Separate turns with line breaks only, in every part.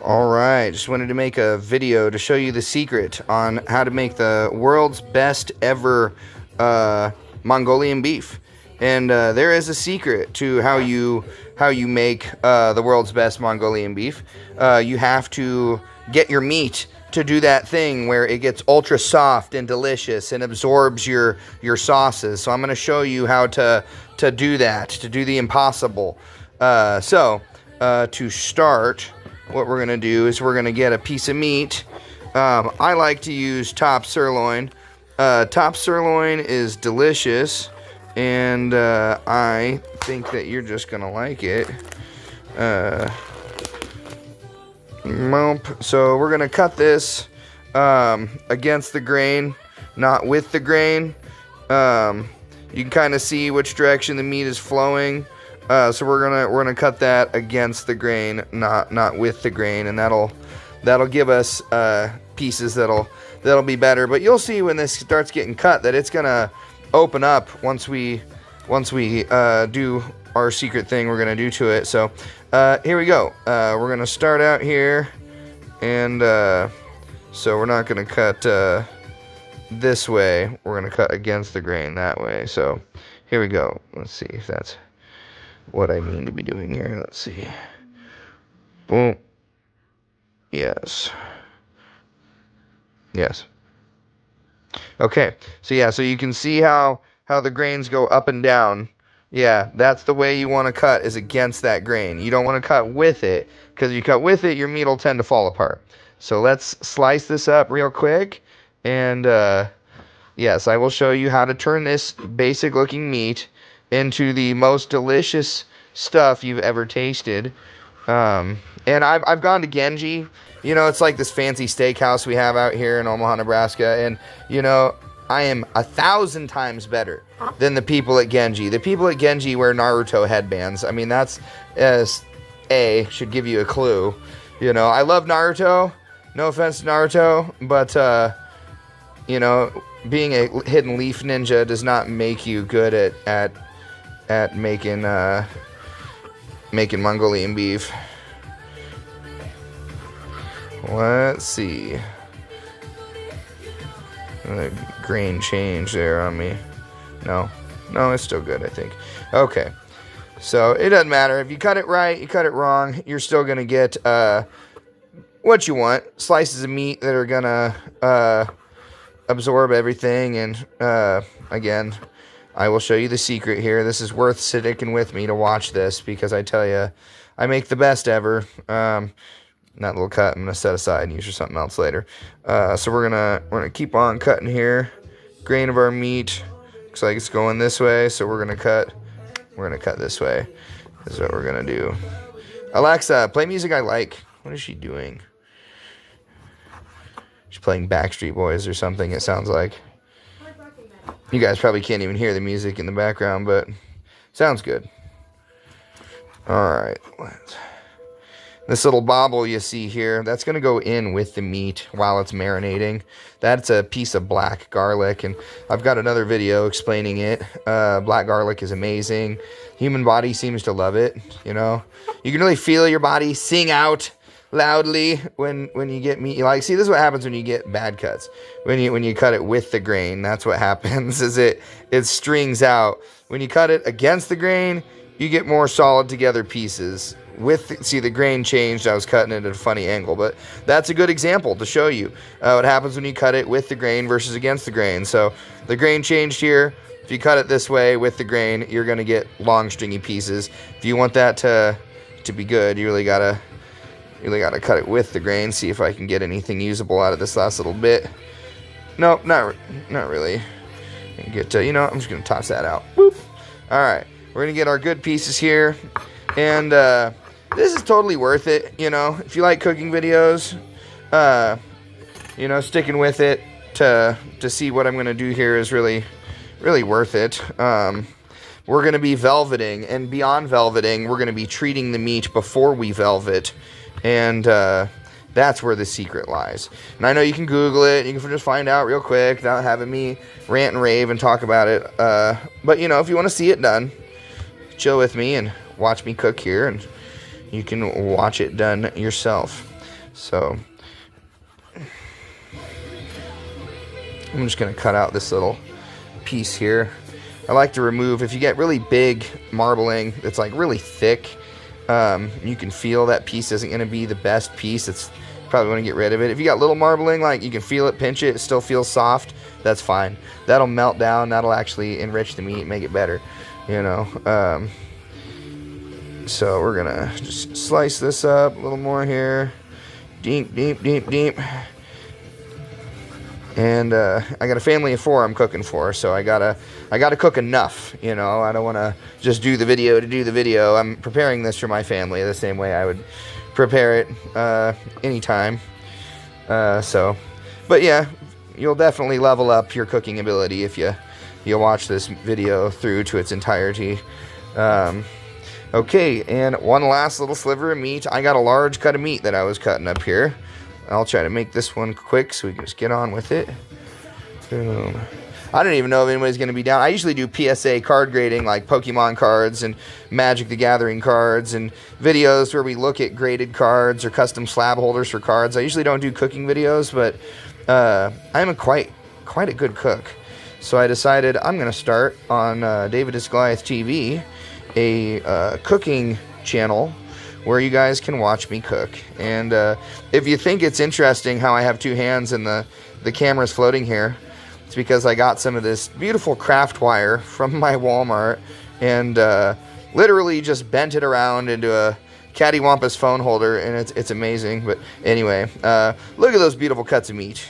Alright, just wanted to make a video to show you the secret on how to make the world's best ever Mongolian beef. And there is a secret to how you make the world's best Mongolian beef. You have to get your meat to do that thing where it gets ultra soft and delicious and absorbs your sauces. So I'm going to show you how to do that, to do the impossible. To start, what we're going to do is we're going to get a piece of meat. I like to use top sirloin. Top sirloin is delicious, and I think that you're just going to like it. So we're going to cut this against the grain, not with the grain. You can kind of see which direction the meat is flowing. So we're gonna cut that against the grain, not with the grain, and that'll give us pieces that'll be better. But you'll see when this starts getting cut that it's gonna open up once we do our secret thing we're gonna do to it. So here we go. We're gonna start out here, and so we're not gonna cut this way. We're gonna cut against the grain that way. So here we go. Let's see if that's what I mean to be doing here. Let's see. Boom. Yes. Okay. So yeah, so you can see how the grains go up and down. Yeah, that's the way you want to cut, is against that grain. You don't want to cut with it, because if you cut with it, your meat will tend to fall apart. So let's slice this up real quick, and yes, I will show you how to turn this basic looking meat into the most delicious stuff you've ever tasted. And I've gone to Genji. You know, it's like this fancy steakhouse we have out here in Omaha, Nebraska. And, you know, I am 1,000 times better than the people at Genji. The people at Genji wear Naruto headbands. I mean, that's, should give you a clue. You know, I love Naruto. No offense to Naruto. But, you know, being a hidden leaf ninja does not make you good at making Mongolian beef. Let's see. The grain change there on me. No, it's still good, I think. Okay, so it doesn't matter if you cut it right, you cut it wrong, you're still gonna get what you want. Slices of meat that are gonna absorb everything. And again, I will show you the secret here. This is worth sticking with me to watch this, because I tell you, I make the best ever. That little cut I'm gonna set aside and use for something else later. So we're gonna keep on cutting here. Grain of our meat looks like it's going this way, so we're gonna cut this way. This is what we're gonna do. Alexa, play music I like. What is she doing? She's playing Backstreet Boys or something, it sounds like. You guys probably can't even hear the music in the background, but sounds good. Alright. This little bobble you see here, that's going to go in with the meat while it's marinating. That's a piece of black garlic, and I've got another video explaining it. Black garlic is amazing. Human body seems to love it, you know. You can really feel your body sing out loudly when you get meat. Like, see, this is what happens when you get bad cuts. When you cut it with the grain, that's what happens, is it strings out. When you cut it against the grain, you get more solid together pieces. See, the grain changed. I was cutting it at a funny angle, but that's a good example to show you what happens when you cut it with the grain versus against the grain. So the grain changed here. If you cut it this way with the grain, you're going to get long stringy pieces. If you want that to be good, you really gotta cut it with the grain. See if I can get anything usable out of this last little bit. Nope, not really. Get I'm just gonna toss that out. Boop. All right, we're gonna get our good pieces here, and this is totally worth it. You know, if you like cooking videos, sticking with it to see what I'm gonna do here is really worth it. We're going to be velveting, and beyond velveting, we're going to be treating the meat before we velvet, and that's where the secret lies. And I know you can Google it, you can just find out real quick without having me rant and rave and talk about it, but, you know, if you want to see it done, chill with me and watch me cook here, and you can watch it done yourself. So I'm just going to cut out this little piece here. I like to remove, if you get really big marbling that's like really thick, you can feel that piece isn't going to be the best piece. It's probably want to get rid of it. If you got little marbling, like you can feel it, pinch it, it still feels soft, that's fine. That'll melt down, that'll actually enrich the meat, make it better, you know. So we're gonna just slice this up a little more here. Deep. And I got a family of 4 I'm cooking for, so I gotta cook enough, you know. I don't want to just do the video to do the video. I'm preparing this for my family the same way I would prepare it anytime. But yeah, you'll definitely level up your cooking ability if you watch this video through to its entirety. Okay, and one last little sliver of meat. I got a large cut of meat that I was cutting up here. I'll try to make this one quick so we can just get on with it. Boom. I don't even know if anybody's going to be down. I usually do PSA card grading, like Pokemon cards and Magic the Gathering cards, and videos where we look at graded cards or custom slab holders for cards. I usually don't do cooking videos, but I'm quite a good cook. So I decided I'm going to start on David is Goliath TV, a cooking channel where you guys can watch me cook. And if you think it's interesting how I have 2 hands and the camera's floating here, it's because I got some of this beautiful craft wire from my Walmart and literally just bent it around into a cattywampus phone holder, and it's amazing. But anyway, look at those beautiful cuts of meat.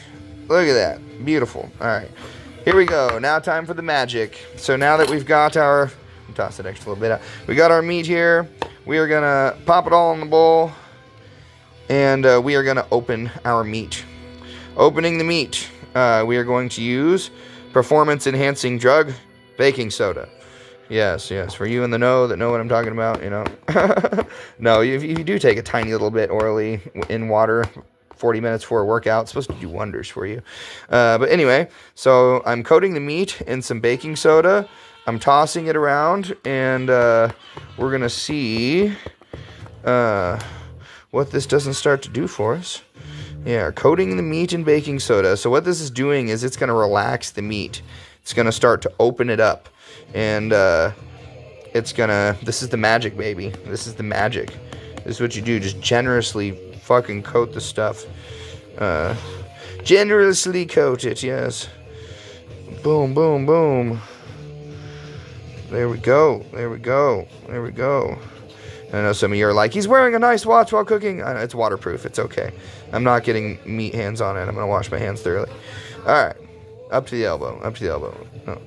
Look at that. Beautiful. All right. Here we go. Now time for the magic. So now that we've got our... toss it extra little bit out. We got our meat here. We are going to pop it all in the bowl, and we are going to open our meat. Opening the meat, we are going to use performance-enhancing drug, baking soda. Yes, for you in the know that know what I'm talking about, you know. No, if you do take a tiny little bit orally in water 40 minutes before a workout, it's supposed to do wonders for you. But anyway, so I'm coating the meat in some baking soda. I'm tossing it around, and we're going to see what this doesn't start to do for us. Yeah, coating the meat in baking soda. So what this is doing is it's going to relax the meat. It's going to start to open it up. And it's going to... This is the magic, baby. This is the magic. This is what you do. Just generously fucking coat the stuff. Generously coat it, yes. Boom, boom, boom. There we go. I know some of you are like, he's wearing a nice watch while cooking. I know, it's waterproof. It's okay. I'm not getting meat hands on it. I'm going to wash my hands thoroughly. All right. Up to the elbow. Oh.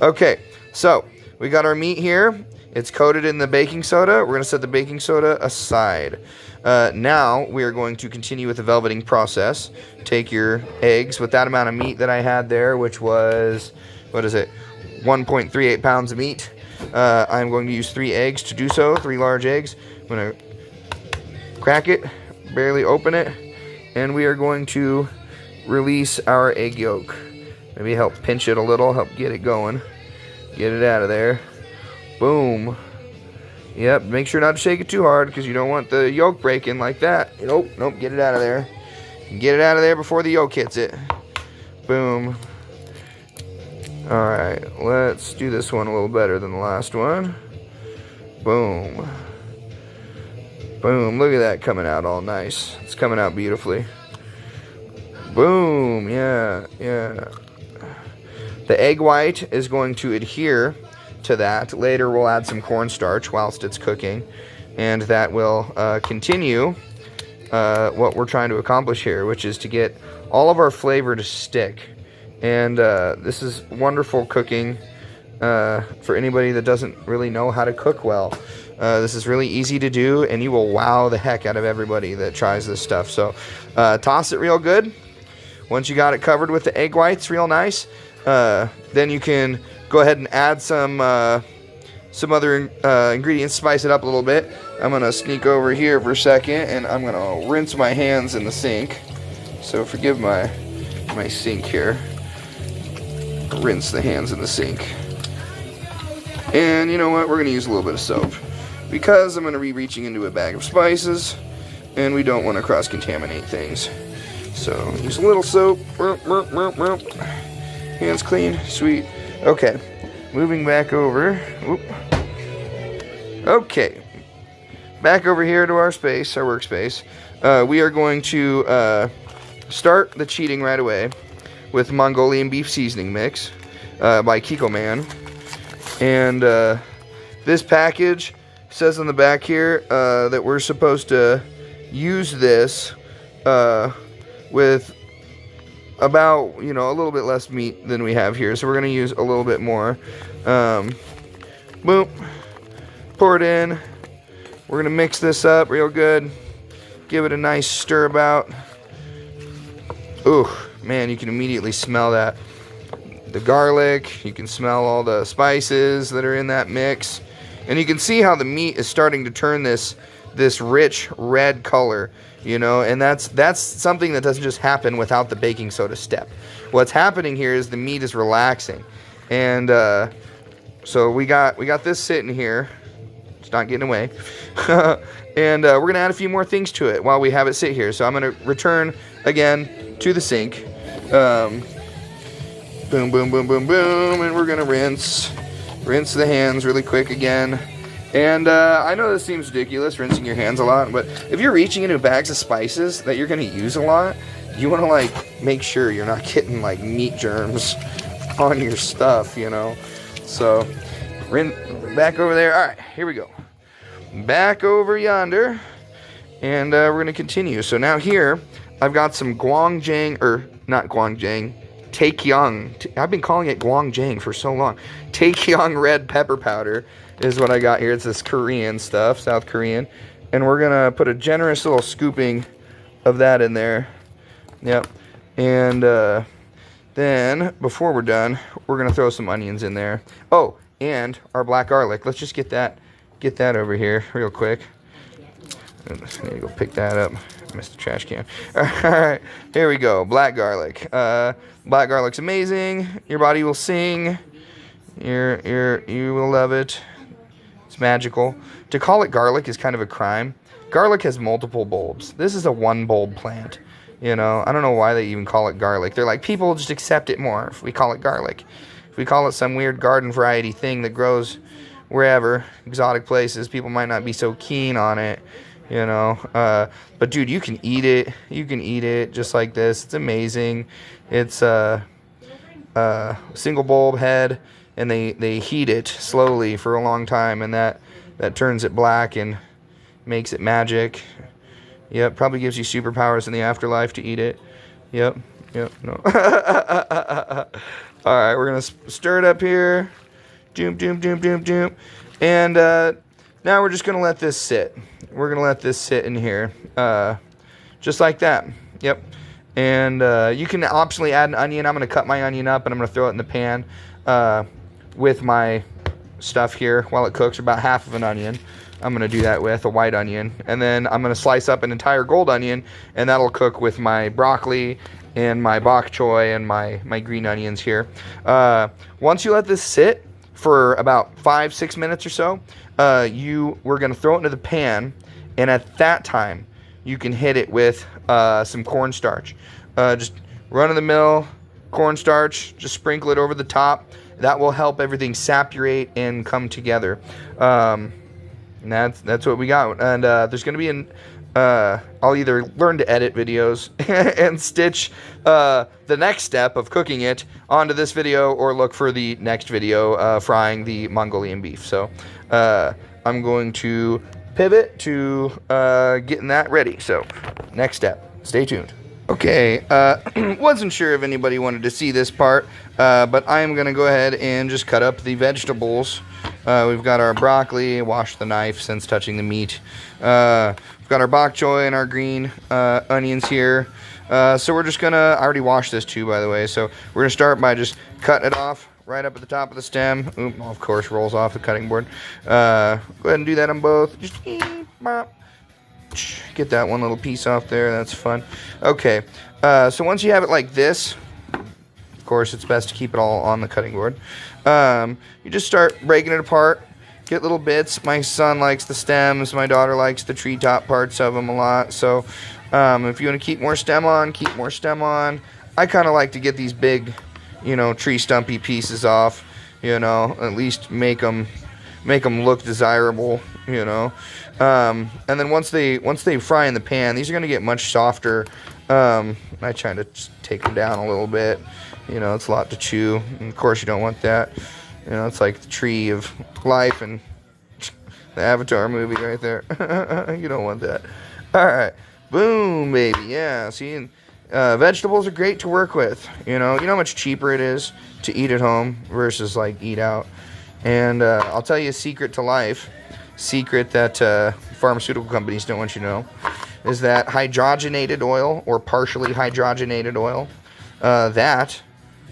Okay. So we got our meat here. It's coated in the baking soda. We're going to set the baking soda aside. Now we are going to continue with the velveting process. Take your eggs with that amount of meat that I had there, which was, 1.38 pounds of meat. I'm going to use 3 eggs to do so, 3 large eggs. I'm going to crack it, barely open it, and we are going to release our egg yolk. Maybe help pinch it a little, help get it going. Get it out of there. Boom. Yep, make sure not to shake it too hard because you don't want the yolk breaking like that. Nope, get it out of there. Get it out of there before the yolk hits it. Boom. Alright, let's do this one a little better than the last one. Boom. Boom, look at that coming out all nice. It's coming out beautifully. Boom, yeah. The egg white is going to adhere to that. Later we'll add some cornstarch whilst it's cooking, and that will continue what we're trying to accomplish here, which is to get all of our flavor to stick. And this is wonderful cooking for anybody that doesn't really know how to cook well. This is really easy to do, and you will wow the heck out of everybody that tries this stuff. So toss it real good. Once you got it covered with the egg whites real nice, then you can go ahead and add some other ingredients, spice it up a little bit. I'm going to sneak over here for a second, and I'm going to rinse my hands in the sink. So forgive my sink here. Rinse the hands in the sink. And you know what? We're going to use a little bit of soap because I'm going to be reaching into a bag of spices. and we don't want to cross-contaminate things. So use a little soap. Hands clean, sweet. Okay, moving back over. Whoop. Okay, back over here to our space, our workspace. We are going to start the cheating right away with Mongolian Beef Seasoning Mix by Kiko Man. And this package says on the back here that we're supposed to use this with about, a little bit less meat than we have here. So we're going to use a little bit more. Boom. Pour it in. We're going to mix this up real good. Give it a nice stir about. Ooh, man, you can immediately smell that. The garlic, you can smell all the spices that are in that mix. And you can see how the meat is starting to turn this rich red color, and that's something that doesn't just happen without the baking soda step. What's happening here is the meat is relaxing. And so we got this sitting here. It's not getting away. And we're going to add a few more things to it while we have it sit here. So I'm going to return again to the sink. Boom, boom, boom, boom, boom. And we're going to rinse the hands really quick again. And I know this seems ridiculous, rinsing your hands a lot, but if you're reaching into bags of spices that you're going to use a lot, you want to, make sure you're not getting, meat germs on your stuff, So, back over there. All right, here we go. Back over yonder, and we're going to continue. So now here, I've got some not Guangjang, Taekyang. I've been calling it Guangjang for so long. Taekyang red pepper powder is what I got here. It's this Korean stuff, South Korean. And we're going to put a generous little scooping of that in there. Yep. And then, before we're done, we're going to throw some onions in there. Oh, and our black garlic. Let's just get that over here real quick. I need to go pick that up. I missed the trash can. All right, here we go. Black garlic. Black garlic's amazing. Your body will sing. You will love it. It's magical. To call it garlic is kind of a crime. Garlic has multiple bulbs. This is a one bulb plant. I don't know why they even call it garlic. They're like, people will just accept it more if we call it garlic. If we call it some weird garden variety thing that grows wherever, exotic places, people might not be so keen on it. But dude, you can eat it. You can eat it just like this. It's amazing. It's a single bulb head, and they heat it slowly for a long time, and that turns it black and makes it magic. Yep, probably gives you superpowers in the afterlife to eat it. Yep, no. All right, we're gonna stir it up here. Doom, doom, doom, doom, doom. And now we're just gonna let this sit. We're gonna let this sit in here, just like that. Yep. And you can optionally add an onion. I'm gonna cut my onion up and I'm gonna throw it in the pan with my stuff here while it cooks. About half of an onion. I'm going to do that with a white onion. And then I'm going to slice up an entire gold onion, and that'll cook with my broccoli and my bok choy and my green onions here. Once you let this sit for about 5-6 minutes or so, we're going to throw it into the pan, and at that time, you can hit it with some cornstarch. Just run-of-the-mill cornstarch, just sprinkle it over the top. That will help everything saturate and come together. And that's what we got. And there's going to be I'll either learn to edit videos and stitch the next step of cooking it onto this video, or look for the next video frying the Mongolian beef. So I'm going to pivot to getting that ready. So next step. Stay tuned. Okay, wasn't sure if anybody wanted to see this part, but I'm going to go ahead and just cut up the vegetables. We've got our broccoli, wash the knife since touching the meat. We've got our bok choy and our green onions here. So we're just going to, I already washed this too, by the way, so we're going to start by just cutting it off right up at the top of the stem. Oop, of course, rolls off the cutting board. Go ahead and do that on both. Just get that one little piece off there. That's fun. Okay, so once you have it like this, of course, it's best to keep it all on the cutting board. You just start breaking it apart get little bits. My son likes the stems. My daughter likes the treetop parts of them a lot. So if you want to keep more stem on, keep more stem on. I kind of like to get these big, you know, tree stumpy pieces off, you know, at least make them look desirable, you know. And then once they fry in the pan, these are going to get much softer. I try to just take them down a little bit. You know, it's a lot to chew. And of course, you don't want that. You know, it's like the tree of life and the Avatar movie right there. You don't want that. All right. Boom, baby. Yeah. See, vegetables are great to work with. You know how much cheaper it is to eat at home versus like eat out. And I'll tell you a secret to life. Secret that pharmaceutical companies don't want you to know is that hydrogenated oil or partially hydrogenated oil that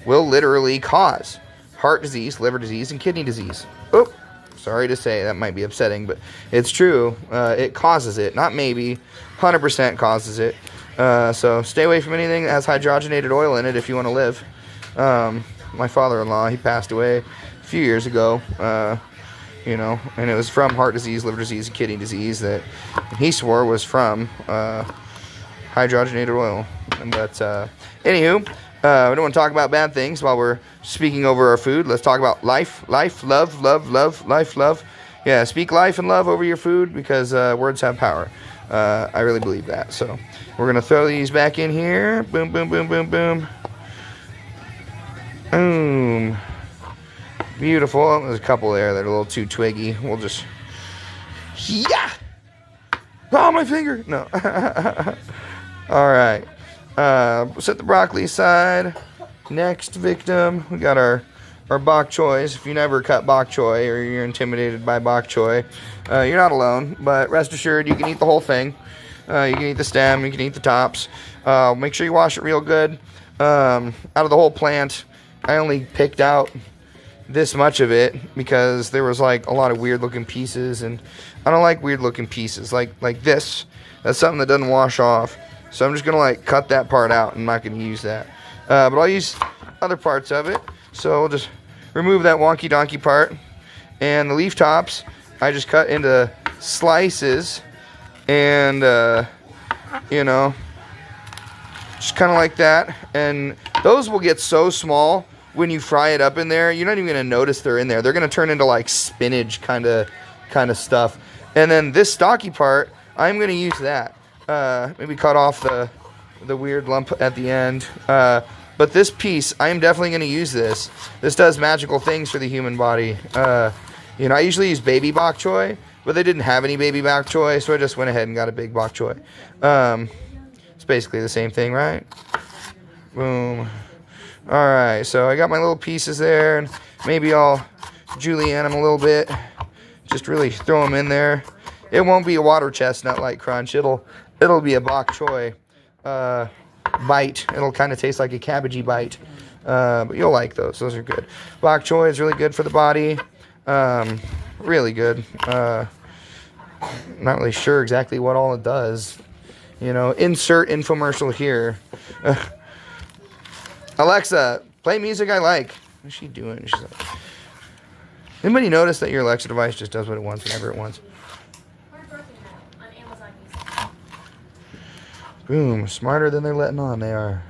will literally cause heart disease, liver disease, and kidney disease. Oh, sorry to say, that might be upsetting, but it's true. It causes it. Not maybe. 100% causes it. So stay away from anything that has hydrogenated oil in it if you want to live. My father-in-law, he passed away a few years ago, you know, and it was from heart disease, liver disease, and kidney disease that he swore was from hydrogenated oil. But anywho, we don't want to talk about bad things while we're speaking over our food. Let's talk about life, love, love. Yeah, speak life and love over your food because words have power. I really believe that. So we're going to throw these back in here. Boom, boom, boom, boom, boom. Boom. Beautiful. Oh, there's a couple there that are a little too twiggy. We'll just... Yeah! Oh, my finger! No. All right. Set the broccoli aside. Next victim, we got our bok choys. If you never cut bok choy or you're intimidated by bok choy, you're not alone. But rest assured, you can eat the whole thing. You can eat the stem. You can eat the tops. Make sure you wash it real good. Out of the whole plant, I only picked out this much of it because there was like a lot of weird looking pieces, and I don't like weird looking pieces like this. That's something that doesn't wash off. So I'm just going to like cut that part out. I'm not going to use that. But I'll use other parts of it. So we'll just remove that wonky donkey part. And the leaf tops, I just cut into slices. And, you know, just kind of like that. And those will get so small when you fry it up in there. You're not even going to notice they're in there. They're going to turn into like spinach kind of stuff. And then this stocky part, I'm going to use that. Maybe cut off the weird lump at the end. But this piece, I am definitely going to use this. This does magical things for the human body. You know, I usually use baby bok choy, but they didn't have any baby bok choy, so I just went ahead and got a big bok choy. It's basically the same thing, right? Boom. All right, so I got my little pieces there, and maybe I'll julienne them a little bit. Just really throw them in there. It won't be a water chestnut like crunch. It'll be a bok choy bite. It'll kind of taste like a cabbagey bite. But you'll like those. Those are good. Bok choy is really good for the body. Really good. Not really sure exactly what all it does. You know, insert infomercial here. Alexa, play music I like. What's she doing? She's like... Anybody notice that your Alexa device just does what it wants whenever it wants? Boom. Smarter than they're letting on, they are.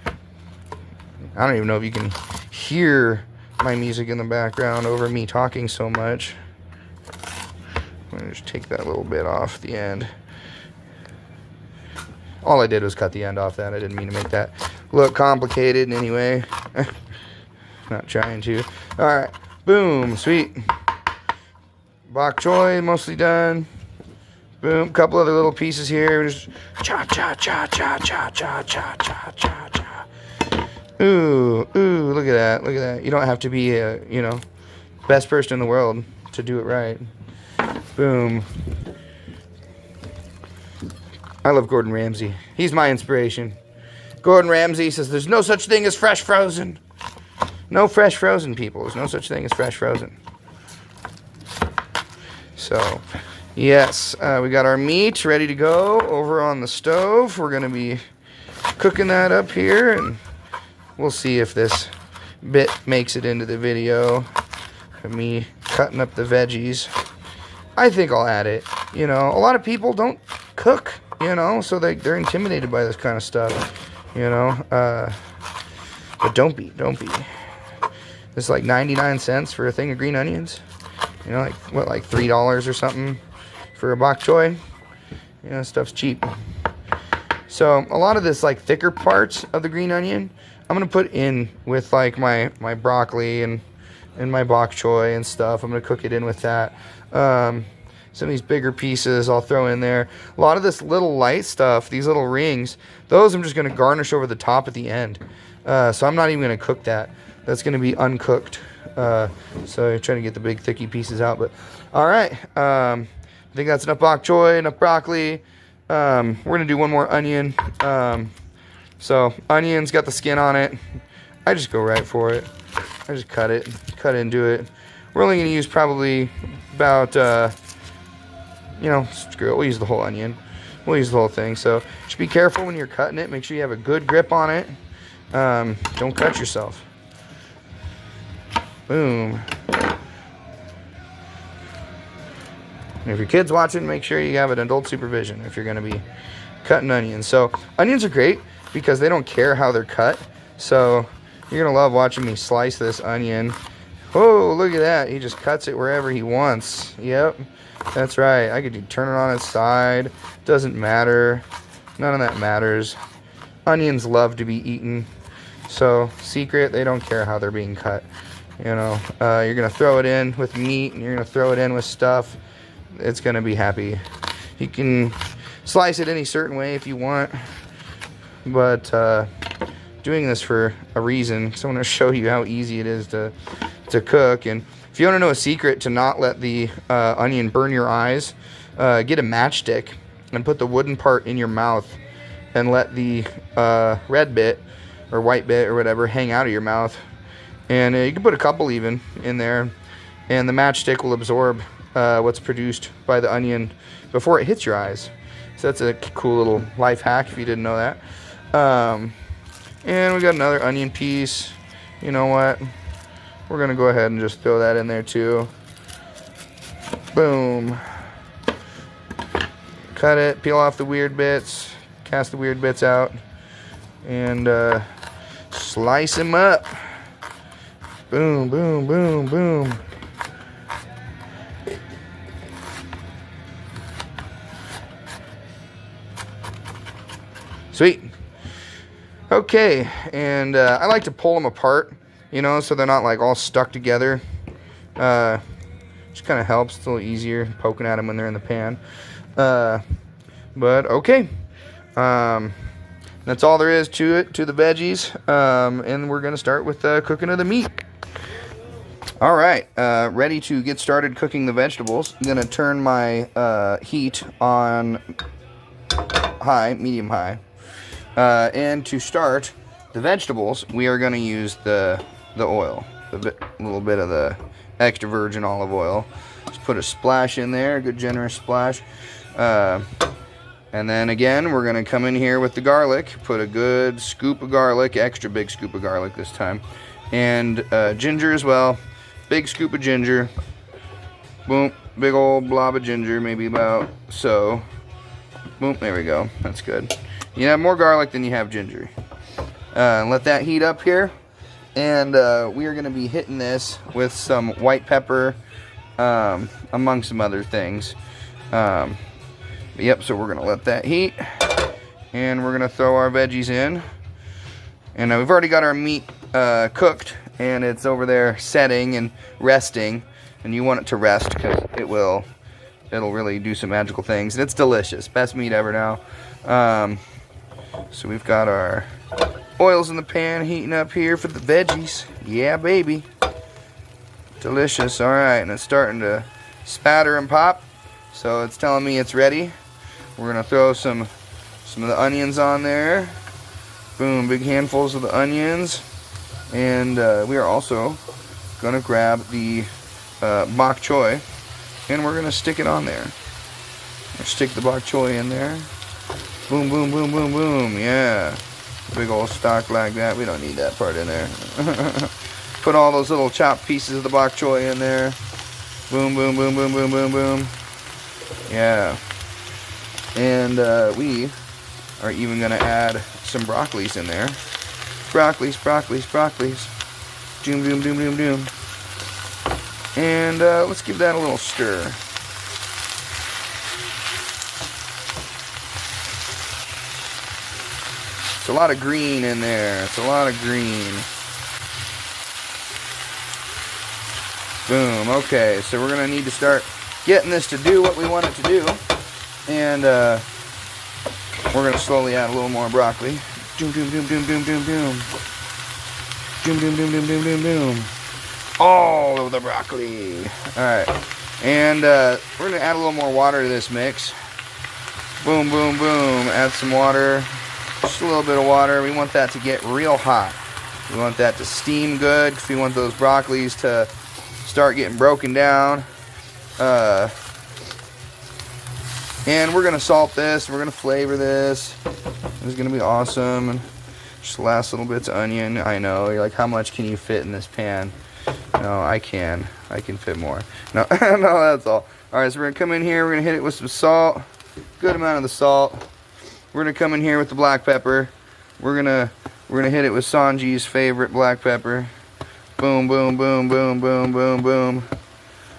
I don't even know if you can hear my music in the background over me talking so much. I'm going to just take that little bit off the end. All I did was cut the end off that. I didn't mean to make that look complicated in any way. Not trying to. Alright. Boom. Sweet. Bok choy mostly done. Boom. Couple other little pieces here. Just cha cha cha cha cha cha cha cha cha cha. Ooh, ooh, look at that. Look at that. You don't have to be a, you know, best person in the world to do it right. Boom. I love Gordon Ramsay. He's my inspiration. Gordon Ramsay says there's no such thing as fresh frozen. No fresh frozen, people. There's no such thing as fresh frozen. So, yes, we got our meat ready to go over on the stove. We're going to be cooking that up here, and we'll see if this bit makes it into the video of me cutting up the veggies. I think I'll add it. You know, a lot of people don't cook, you know, so they're intimidated by this kind of stuff, you know. But don't be. This is like 99 cents for a thing of green onions. You know, like, what, like $3 or something for a bok choy? You know, stuff's cheap. So, a lot of this, like, thicker parts of the green onion, I'm going to put in with, like, my broccoli and my bok choy and stuff. I'm going to cook it in with that. Some of these bigger pieces I'll throw in there. A lot of this little light stuff, these little rings, those I'm just going to garnish over the top at the end. So I'm not even going to cook that. That's going to be uncooked. So I'm trying to get the big thicky pieces out. But all right. I think that's enough bok choy, enough broccoli. We're going to do one more onion. So onion's got the skin on it. I just go right for it. I just cut into it. We're only going to use probably about, you know, screw it. We'll use the whole onion. We'll use the whole thing. So just be careful when you're cutting it. Make sure you have a good grip on it. Don't cut yourself. Boom. And if your kid's watching, make sure you have an adult supervision if you're going to be cutting onions. So onions are great because they don't care how they're cut. So you're going to love watching me slice this onion. Oh, look at that. He just cuts it wherever he wants. Yep, that's right. I could turn it on its side. Doesn't matter. None of that matters. Onions love to be eaten. So, secret, they don't care how they're being cut. You know, you're going to throw it in with meat, and you're going to throw it in with stuff. It's going to be happy. You can slice it any certain way if you want. But doing this for a reason. So I want to show you how easy it is to cook. And if you want to know a secret to not let the onion burn your eyes, get a matchstick and put the wooden part in your mouth and let the red bit or white bit or whatever hang out of your mouth. And you can put a couple even in there, and the matchstick will absorb what's produced by the onion before it hits your eyes. So that's a cool little life hack if you didn't know that. And we got another onion piece. You know what? We're going to go ahead and just throw that in there too. Boom. Cut it, peel off the weird bits, cast the weird bits out, and slice them up. Boom, boom, boom, boom. Sweet. Okay, and I like to pull them apart, you know, so they're not like all stuck together. Just kind of helps. It's a little easier poking at them when they're in the pan. But okay. That's all there is to it, to the veggies. And we're going to start with cooking of the meat. All right, ready to get started cooking the vegetables. I'm going to turn my heat on high, medium high. And to start the vegetables, we are going to use the oil, a little bit of the extra virgin olive oil. Just put a splash in there, a good generous splash. And then again, we're going to come in here with the garlic, put a good scoop of garlic, extra big scoop of garlic this time. And ginger as well, big scoop of ginger. Boom, big old blob of ginger, maybe about so. Boom, there we go, that's good. You have more garlic than you have ginger. Let that heat up here. And we are going to be hitting this with some white pepper, among some other things. Yep, so we're going to let that heat. And we're going to throw our veggies in. And we've already got our meat cooked. And it's over there setting and resting. And you want it to rest because it'll really do some magical things. And it's delicious. Best meat ever now. So we've got our oils in the pan heating up here for the veggies. Yeah, baby. Delicious. All right, and it's starting to spatter and pop. So it's telling me it's ready. We're going to throw some of the onions on there. Boom, big handfuls of the onions. And we are also going to grab the bok choy, and we're going to stick it on there. Stick the bok choy in there. Boom, boom, boom, boom, boom. Yeah. Big old stock like that. We don't need that part in there. Put all those little chopped pieces of the bok choy in there. Boom, boom, boom, boom, boom, boom, boom. Yeah. And we are even going to add some broccolis in there. Broccolis, broccolis, broccolis. Doom, doom, doom, doom, doom. And let's give that a little stir. It's a lot of green in there. It's a lot of green. Boom. Okay, so we're going to need to start getting this to do what we want it to do. And we're going to slowly add a little more broccoli. Doom, doom, doom, doom, doom, doom, doom. Doom, doom, doom, doom, doom, doom, doom. All of the broccoli. Alright. And we're going to add a little more water to this mix. Boom, boom, boom. Add some water. Just a little bit of water. We want that to get real hot. We want that to steam good because we want those broccolis to start getting broken down. And we're going to salt this. We're going to flavor this. This is going to be awesome. And just the last little bits of onion. I know. You're like, how much can you fit in this pan? No, I can. I can fit more. No, no, that's all. Alright, so we're going to come in here. We're going to hit it with some salt. Good amount of the salt. We're going to come in here with the black pepper. We're gonna hit it with Sanji's favorite black pepper. Boom, boom, boom, boom, boom, boom, boom.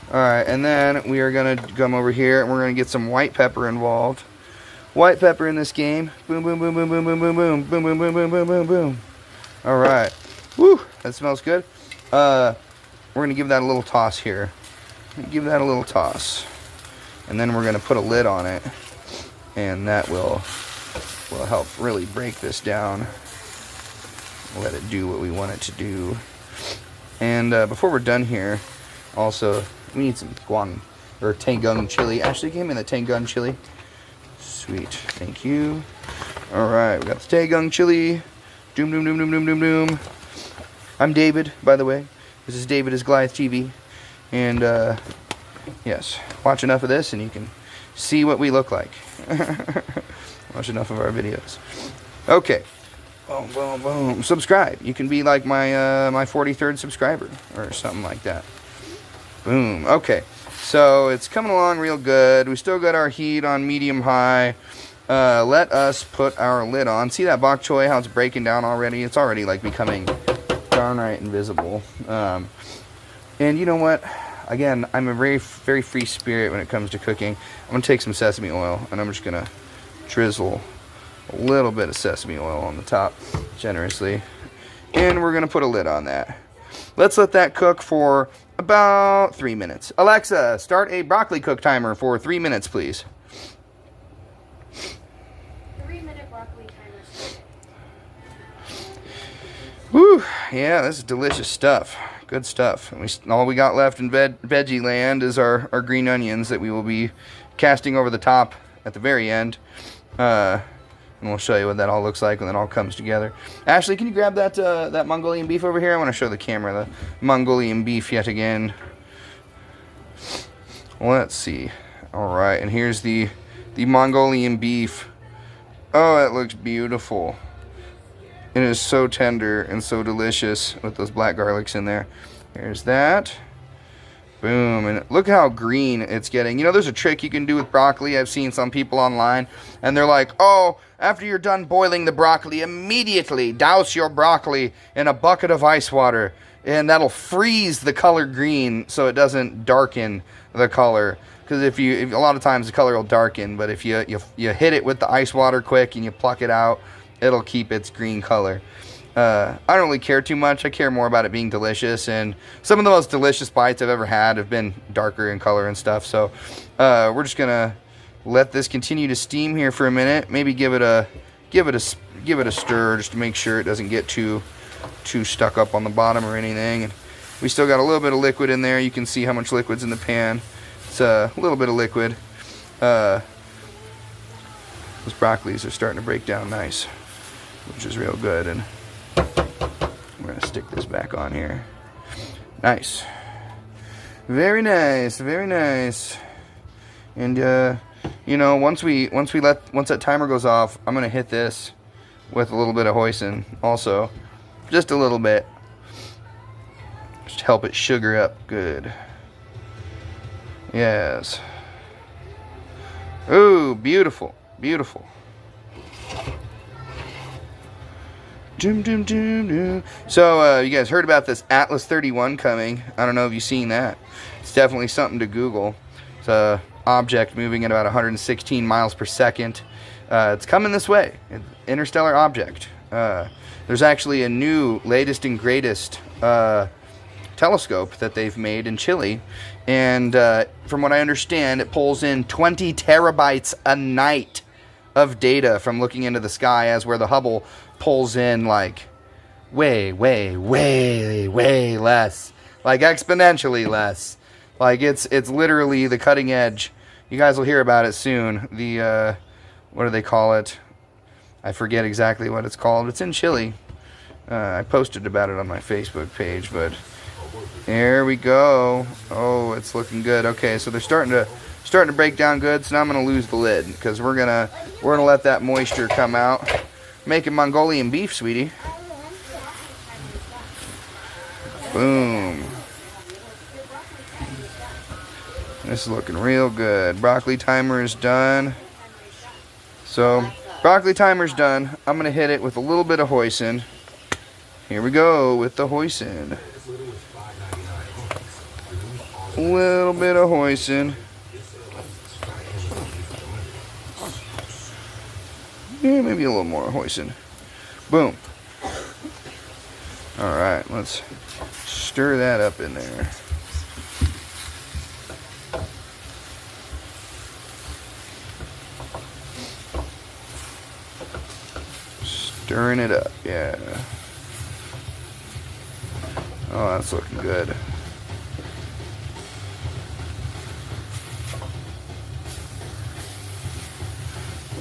Alright, and then we are going to come over here and we're going to get some white pepper involved. White pepper in this game. Boom, boom, boom, boom, boom, boom, boom, boom, boom, boom, boom, boom, boom, boom, boom. Alright. Woo, that smells good. We're going to give that a little toss here. Give that a little toss. And then we're going to put a lid on it. And that will help really break this down. Let it do what we want it to do. And before we're done here, also, we need some Tangung chili. Ashley gave me the Tangung chili. Sweet. Thank you. Alright, we got the Tangung chili. Doom, doom, doom, doom, doom, doom, doom. I'm David, by the way. This is David is Goliath TV. And, yes, watch enough of this and you can see what we look like. Watch enough of our videos. Okay. Boom, boom, boom. Subscribe. You can be like my 43rd subscriber or something like that. Boom. Okay. So it's coming along real good. We still got our heat on medium high. Let us put our lid on. See that bok choy, how it's breaking down already? It's already like becoming darn right invisible. And you know what? Again, I'm a very, very free spirit when it comes to cooking. I'm going to take some sesame oil and I'm just going to drizzle a little bit of sesame oil on the top generously. And we're going to put a lid on that. Let's let that cook for about 3 minutes. Alexa, start a broccoli cook timer for 3 minutes, please.
3-minute broccoli timer started.
Woo, yeah, this is delicious stuff. Good stuff. And all we got left in veggie land is our green onions that we will be casting over the top at the very end. And we'll show you what that all looks like when it all comes together. Ashley, can you grab that Mongolian beef over here? I want to show the camera the Mongolian beef yet again. Let's see. All right, and here's the Mongolian beef. Oh, it looks beautiful. It is so tender and so delicious with those black garlics in there. Here's that. Boom. And look how green it's getting. You know, there's a trick you can do with broccoli. I've seen some people online, and they're like, oh, after you're done boiling the broccoli, immediately douse your broccoli in a bucket of ice water, and that'll freeze the color green so it doesn't darken the color. Because if a lot of times the color will darken, but if you hit it with the ice water quick and you pluck it out, it'll keep its green color. I don't really care too much. I care more about it being delicious, and some of the most delicious bites I've ever had have been darker in color and stuff. So we're just gonna let this continue to steam here for a minute. Maybe give it a stir just to make sure it doesn't get too stuck up on the bottom or anything. And we still got a little bit of liquid in there. You can see how much liquid's in the pan. It's a little bit of liquid. Those broccolis are starting to break down nice, which is real good. And we're going to stick this back on here. Nice. Very nice. Very nice. And, you know, once that timer goes off, I'm going to hit this with a little bit of hoisin also. Just a little bit. Just to help it sugar up good. Yes. Ooh, beautiful. Beautiful. So, you guys heard about this Atlas 31 coming. I don't know if you've seen that. It's definitely something to Google. It's a object moving at about 116 miles per second. It's coming this way. Interstellar object. There's actually a new, latest and greatest telescope that they've made in Chile. And from what I understand, it pulls in 20 terabytes a night of data from looking into the sky, as where the Hubble pulls in like way less, like exponentially less. Like it's literally the cutting edge. You guys will hear about it soon. The what do they call it? I forget exactly what it's called. It's in Chile. I posted about it on my Facebook page, but there we go. Oh, it's looking good. Okay, so they're starting to break down good. So now I'm gonna lose the lid because we're gonna let that moisture come out. Making Mongolian beef, sweetie. Boom. This is looking real good. Broccoli timer is done. So, broccoli timer's done. I'm going to hit it with a little bit of hoisin. Here we go with the hoisin. A little bit of hoisin. Yeah, maybe a little more hoisin. Boom. Alright, let's stir that up in there. Stirring it up, yeah. Oh, that's looking good.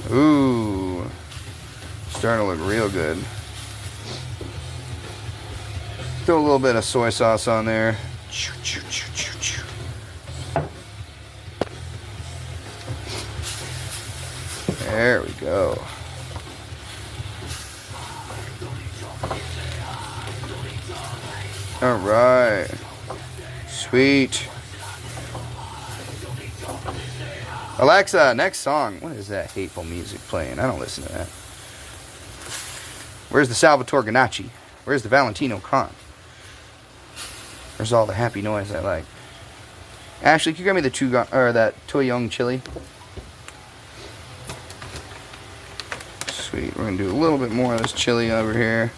Ooh, starting to look real good. Throw a little bit of soy sauce on there. There we go. All right, sweet. Alexa, next song. What is that hateful music playing? I don't listen to that. Where's the Salvatore Ganacci? Where's the Valentino Khan? Where's all the happy noise I like? Ashley, can you grab me the that Toyong chili? Sweet. We're gonna do a little bit more of this chili over here.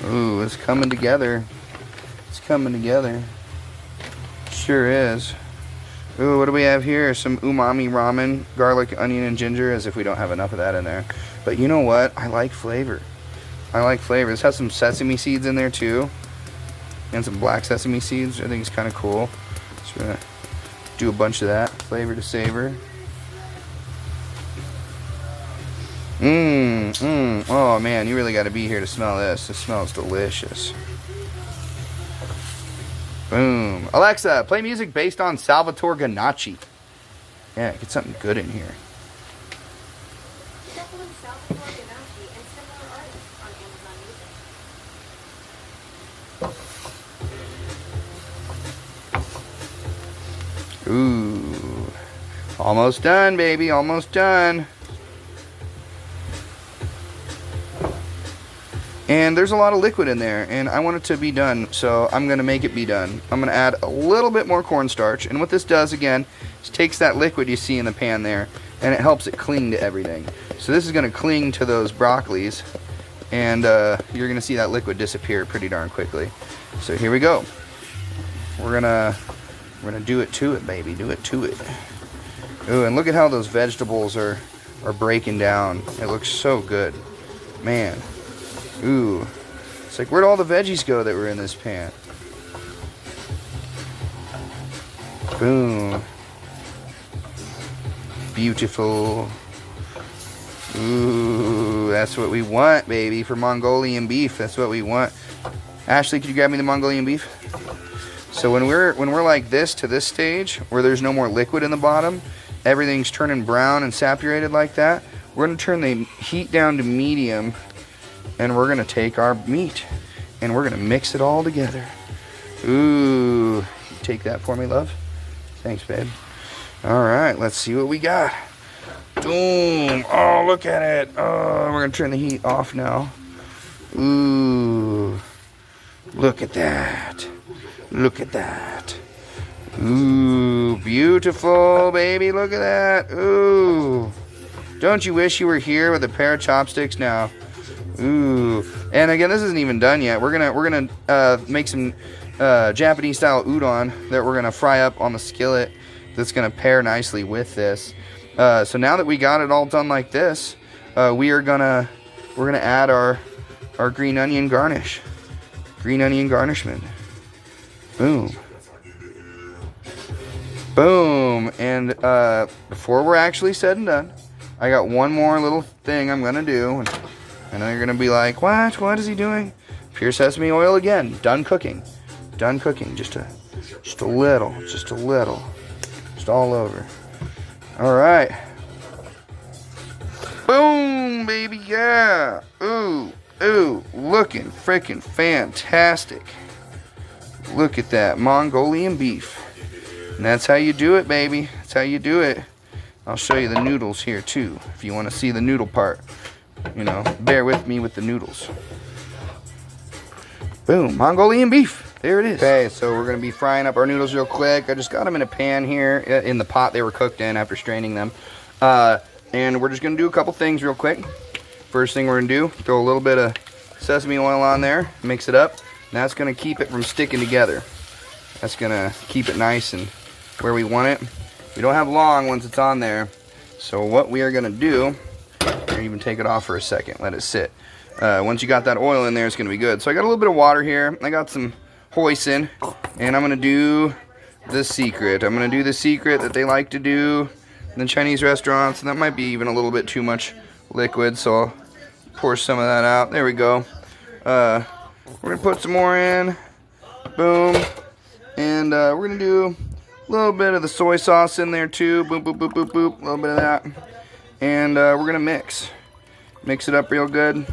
Ooh, it's coming together. It's coming together. Sure is. Ooh, what do we have here? Some umami ramen, garlic, onion, and ginger, as if we don't have enough of that in there. But you know what? I like flavor. I like flavor. This has some sesame seeds in there too. And some black sesame seeds. I think it's kind of cool. So we're going to do a bunch of that. Flavor to savor. Oh man, you really got to be here to smell this. This smells delicious. Boom. Alexa, play music based on Salvatore Ganacci. Yeah, get something good in here. Ooh. Almost done, baby. Almost done. And there's a lot of liquid in there, and I want it to be done, so I'm going to make it be done. I'm going to add a little bit more cornstarch, and what this does, again, is takes that liquid you see in the pan there, and it helps it cling to everything. So this is going to cling to those broccolis, and you're going to see that liquid disappear pretty darn quickly. So here we go. We're gonna do it to it, baby. Do it to it. Ooh, and look at how those vegetables are breaking down. It looks so good. Man. Ooh. It's like, where'd all the veggies go that were in this pan? Boom. Beautiful. Ooh, that's what we want, baby, for Mongolian beef. That's what we want. Ashley, could you grab me the Mongolian beef? So when we're like this to this stage, where there's no more liquid in the bottom, everything's turning brown and saturated like that, we're going to turn the heat down to medium, and we're going to take our meat, and we're going to mix it all together. Ooh, take that for me, love? Thanks, babe. All right, let's see what we got. Boom. Oh, look at it. Oh, we're going to turn the heat off now. Ooh. Look at that. Look at that. Ooh, beautiful, baby. Look at that. Ooh. Don't you wish you were here with a pair of chopsticks now? Ooh. And again, this isn't even done yet. We're gonna make some Japanese style udon that we're gonna fry up on the skillet. That's gonna pair nicely with this. So now that we got it all done like this, we're gonna add our green onion garnish. Green onion garnishment. Boom. Boom. And before we're actually said and done, I got one more little thing I'm gonna do. And I know you're gonna be like, what? What is he doing? Pure sesame oil again. Done cooking. Done cooking. Just a little. Just a little. Just all over. All right. Boom, baby, yeah. Ooh, ooh, looking freaking fantastic. Look at that Mongolian beef. And that's how you do it, baby. That's how you do it. I'll show you the noodles here too, if you want to see the noodle part. You know, bear with me with the noodles. Boom, Mongolian beef. There it is. Okay, so we're going to be frying up our noodles real quick. I just got them in a pan here, in the pot they were cooked in after straining them. And we're just going to do a couple things real quick. First thing we're going to do, throw a little bit of sesame oil on there, mix it up. And that's going to keep it from sticking together. That's going to keep it nice and where we want it. We don't have long once it's on there. So what we are going to do, or even take it off for a second, let it sit. Once you got that oil in there, it's going to be good. So I got a little bit of water here. I got some hoisin, and I'm going to do the secret. I'm going to do the secret that they like to do in the Chinese restaurants, and that might be even a little bit too much liquid, so I'll pour some of that out. There we go. We're going to put some more in. Boom. And we're going to do a little bit of the soy sauce in there too. Boop, boop, boop, boop, boop. A little bit of that. And we're going to mix it up real good.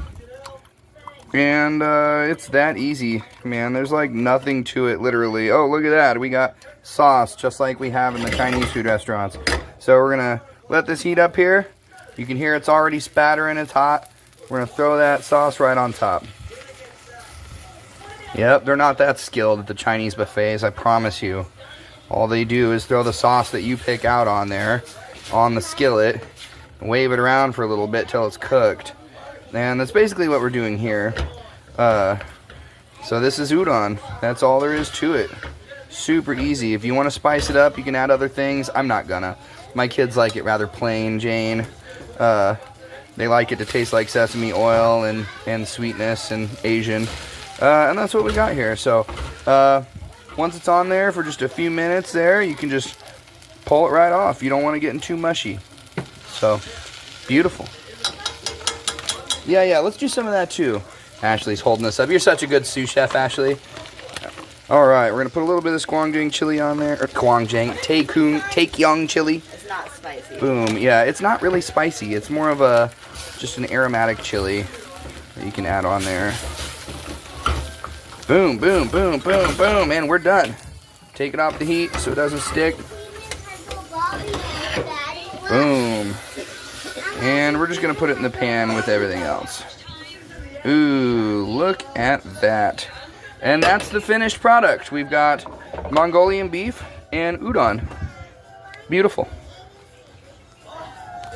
And it's that easy, man. There's like nothing to it, literally. Oh, look at that. We got sauce, just like we have in the Chinese food restaurants. So we're going to let this heat up here. You can hear it's already spattering. It's hot. We're going to throw that sauce right on top. Yep, they're not that skilled at the Chinese buffets, I promise you. All they do is throw the sauce that you pick out on there, on the skillet, and wave it around for a little bit till it's cooked. And that's basically what we're doing here. So this is udon. That's all there is to it. Super easy. If you want to spice it up, you can add other things. I'm not gonna. My kids like it rather plain Jane. They like it to taste like sesame oil and sweetness and Asian. And that's what we got here. So once it's on there for just a few minutes there, you can just pull it right off. You don't want to get too mushy. So beautiful. Yeah, let's do some of that too. Ashley's holding us up. You're such a good sous chef, Ashley. All right, we're going to put a little bit of this Guangjang chili on there. Or Guangjang, Taekyong chili.
It's not spicy.
Boom. Yeah, it's not really spicy. It's more of just an aromatic chili that you can add on there. Boom, boom, boom, boom, boom. And we're done. Take it off the heat so it doesn't stick. Boom. And we're just going to put it in the pan with everything else. Ooh, look at that. And that's the finished product. We've got Mongolian beef and udon. Beautiful.